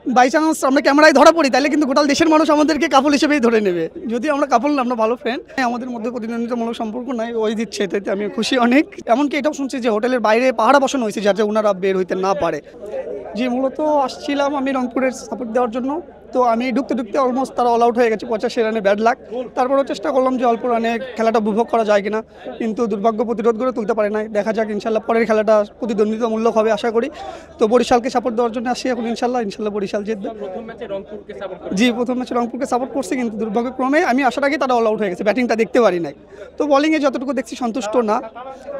By chance আমরা ক্যামেরায় ধরা পড়ি তাহলে কিন্তু গোটা দেশের মানুষ আমাদেরকে কাপল হিসেবেই ধরে নেবে। যদি আমরা কাপল না, আমরা ভালো ফ্রেন্ড, আমাদের মধ্যে প্রতিদ্বন্দ্বিতামূলক সম্পর্ক নাই, ওই দিচ্ছে, এটাতে আমি খুশি অনেক। এমনকি এটাও শুনছি যে হোটেলের বাইরে পাহারা বসানো হয়েছে যাতে ওনারা বের হইতে না পারে। যে মূলত আসছিলাম আমি রংপুরের সাপোর্ট দেওয়ার জন্য, তো আমি ঢুকতে ঢুকতে অলমোস্ট তারা অল আউট হয়ে গেছে 85 রানে, ব্যাড লাক। তারপরেও চেষ্টা করলাম যে অল্প রানে খেলাটা উপভোগ করা যায় কিনা, কিন্তু দুর্ভাগ্য প্রতিরোধ করে তুলতে পারে নাই। দেখা যাক, ইনশাল্লাহ পরের খেলাটা প্রতিদ্বন্দ্বিতামূলক হবে আশা করি। তো বরিশালকে সাপোর্ট দেওয়ার জন্য আসি এখন, ইনশাল্লাহ বরিশাল জিতবে। জি, প্রথম ম্যাচে রংপুরকে সাপোর্ট করছি, কিন্তু দুর্ভাগ্যক্রমে আমি আসার আগে তারা অল আউট হয়ে গেছে, ব্যাটিংটা দেখতে পারি নাই। তো বোলিংয়ে যতটুকু দেখছি সন্তুষ্ট না।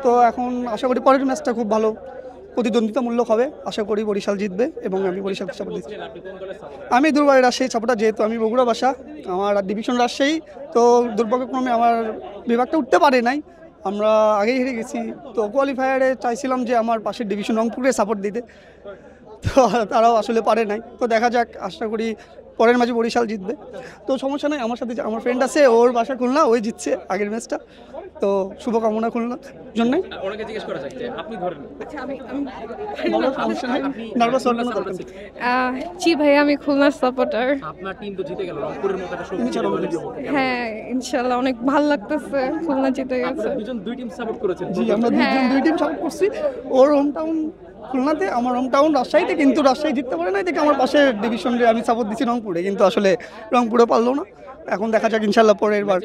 তো এখন আশা করি পরের ম্যাচটা খুব ভালো প্রতিদ্বন্দ্বিতামূলক হবে, আশা করি বরিশাল জিতবে এবং আমি বরিশালকে সাপোর্ট দিচ্ছি। আমি দুর্বাই রাজশাহী সাপোর্টার, যেহেতু আমি বগুড়া বাসা, আমার ডিভিশন রাজশাহী। তো দুর্ভাগ্যক্রমে আমার বিভাগটা উঠতে পারে নাই, আমরা আগেই হেরে গেছি। তো কোয়ালিফায়ারে চাইছিলাম যে আমার পাশের ডিভিশন রংপুরে সাপোর্ট দিতে, তো তারাও আসলে পারে নাই। তো দেখা যাক, আশা করি পরের ম্যাচে বরিশাল জিতবে। তো সমস্যা নেই, আমার সাথে আমার ফ্রেন্ড আছে, ওর বাসা খুলনা, ওই জিতছে আগের ম্যাচটা। তো শুভকামনা খুলনার জন্য। জি ভাই, আমি খুলনার সাপোর্টার। হ্যাঁ, ইনশাল্লাহ অনেক ভালো লাগতেছে, খুলনা জিতে গেছে। জি, আমরা দুই টিম সাপোর্ট করছি। ওর হোম টাউন খুলনাতে, আমার হোম টাউন রাজশাহীতে, কিন্তু রাজশাহী জিততে পারে নাই দেখে আমার পাশের ডিভিশনে আমি সাপোর্ট দিচ্ছি রংপুরে, কিন্তু আসলে রংপুরে পারলো না। এখন দেখা যাক ইনশাল্লাহ পরের বার।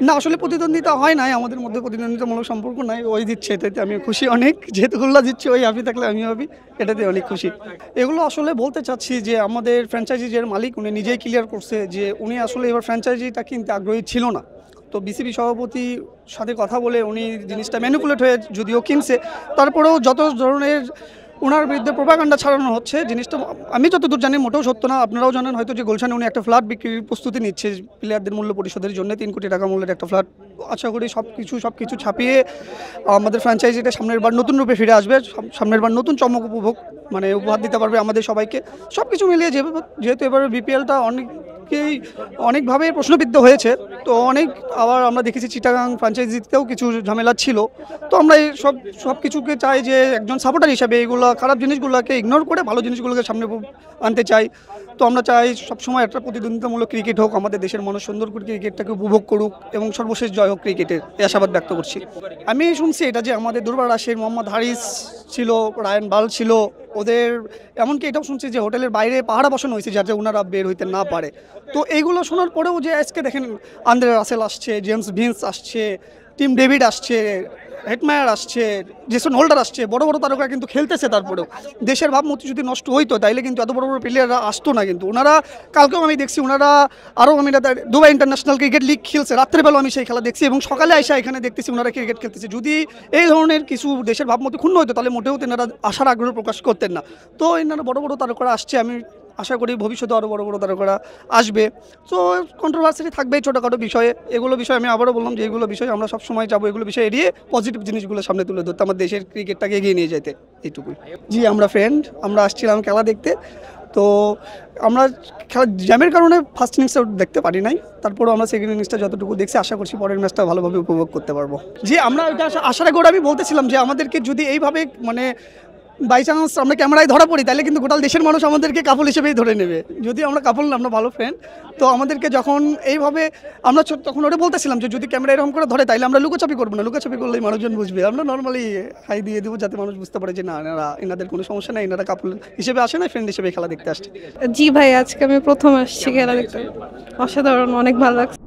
না, আসলে প্রতিদ্বন্দ্বিতা হয় নাই, আমাদের মধ্যে প্রতিদ্বন্দ্বিতামূলক সম্পর্ক নাই, ওই দিচ্ছে, এটাতে আমি খুশি অনেক। যেহেতু খুলনা দিচ্ছে, ওই হ্যাপি থাকলে আমি হ্যাপি, এটাতে অনেক খুশি। এগুলো আসলে বলতে চাচ্ছি যে আমাদের ফ্র্যাঞ্চাইজির মালিক উনি নিজেই ক্লিয়ার করছে যে উনি আসলে এবার ফ্র্যাঞ্চাইজিটা কিনতে আগ্রহী ছিল না। তো বিসিবি সভাপতির সাথে কথা বলে উনি জিনিসটা ম্যানিপুলেট হয়ে যদিও কিনছে, তারপরেও যত ধরনের ওনার বিরুদ্ধে প্রোপাগান্ডা ছড়ানো হচ্ছে, জিনিসটা আমি যতদূর জানি মোটেও সত্য না। আপনারাও জানেন হয়তো যে গুলশানে উনি একটা ফ্ল্যাট বিক্রির প্রস্তুতি নিচ্ছে প্লেয়ারদের মূল্য পরিশোধের জন্য, 3 কোটি টাকা মূল্যের একটা ফ্ল্যাট। আশা করি সব কিছু ছাপিয়ে আমাদের ফ্র্যাঞ্চাইজিটা সামনের বার নতুন রূপে ফিরে আসবে, সামনের বার নতুন চমক উপহার দিতে পারবে আমাদের সবাইকে। সব কিছু মিলিয়ে যেহেতু এবার বিপিএলটা অনেকভাবে প্রশ্নবিদ্ধ হয়েছে, তো আবার আমরা দেখেছি চিটাগাং ফ্র্যাঞ্চাইজিতেও কিছু ঝামেলা ছিল। তো আমরা এই সব কিছুকে চাই যে একজন সাপোর্টার হিসাবে এইগুলো খারাপ জিনিসগুলোকে ইগনোর করে ভালো জিনিসগুলোকে সামনে আনতে চাই। তো আমরা চাই সবসময় একটা প্রতিদ্বন্দ্বিতামূলক ক্রিকেট হোক, আমাদের দেশের মানুষ সুন্দর করে ক্রিকেটটাকে উপভোগ করুক এবং সর্বশেষ জয় হোক ক্রিকেটের, এই আশাবাদ ব্যক্ত করছি। আমি শুনছি এটা যে আমাদের দুর্বার রাজশাহীর মোহাম্মদ হারিস ছিল, রায়ান বাল ছিল, ওদের এমনকি এটাও শুনছি যে হোটেলের বাইরে পাহারা বসানো হয়েছে যাতে ওনারা বের হইতে না পারে। তো এইগুলো শোনার পরেও যে আজকে দেখেন আন্দ্রে রাসেল আসছে, জেমস ভিন্স আসছে, টিম ডেভিড আসছে, হেটমায়ার আসছে, জেসন হোল্ডার আসছে, বড় বড় তারকা কিন্তু খেলতেছে। তারপরেও দেশের ভাবমূর্তি যদি নষ্ট হইতো তাইলে কিন্তু এত বড় বড় প্লেয়াররা আসতো না। কিন্তু ওনারা কালকেও আমি দেখছি, ওনারা আরও দুবাই ইন্টারন্যাশনাল ক্রিকেট লিগ খেলছে, রাত্রেবেলাও আমি সেই খেলা দেখছি এবং সকালে আইসা এখানে দেখতেছি ওনারা ক্রিকেট খেলতেছে। যদি এই ধরনের কিছু দেশের ভাবমূর্তি ক্ষুণ্ণ হতো তাহলে মোটেও তেনারা আসার আগ্রহ প্রকাশ করতেন না। তো এনারা বড় বড় তারকারা আসছে, আমি আশা করি ভবিষ্যতে আরও বড় বড় তারকারা আসবে। তো কন্ট্রোভার্সি থাকবে ছোটোখাটো বিষয়ে, এগুলো বিষয়ে আমি আবারও বললাম যে এগুলো বিষয়ে আমরা সবসময় যাবো, এগুলো বিষয়ে এড়িয়ে পজিটিভ জিনিসগুলো সামনে তুলে ধরতে, আমার দেশের ক্রিকেটটাকে এগিয়ে নিয়ে যেতে, এইটুকুই। জি, আমরা ফ্রেন্ড, আমরা আসছিলাম খেলা দেখতে। তো আমরা খেলা জ্যামের কারণে ফার্স্ট ইনিংসটা দেখতে পারি নাই, তারপরেও আমরা সেকেন্ড ইনিংসটা যতটুকু দেখছি আশা করছি পরের ম্যাচটা ভালোভাবে উপভোগ করতে পারবো। জি, আমরা এটা আশার আগে আমি বলতেছিলাম যে আমাদেরকে যদি এইভাবে বাই চান্স আমরা ক্যামেরায় ধরা পড়ি তাহলে কিন্তু গোটা দেশের মানুষ আমাদেরকে কাপল হিসেবেই ধরে নেবে। যদি আমরা কাপল না, আমরা ভালো ফ্রেন্ড। তো আমাদেরকে যখন এইভাবে আমরা তখন ওটা বলতেছিলাম যে যদি ক্যামেরা এরকম করে ধরে তাইলে আমরা লুকোচাপি করবো না, লুকোচাপি করলেই মানুষজন বুঝবে। আমরা নর্মালি হাই দিয়ে দেবো যাতে মানুষ বুঝতে পারে যে না, এনাদের কোনো সমস্যা নেই, এনারা কাপল হিসেবে আসে না, ফ্রেন্ড হিসেবে খেলা দেখতে আসছে। জি ভাই, আজকে আমি প্রথম আসছি খেলা দেখতে, অসাধারণ, অনেক ভালো লাগছে।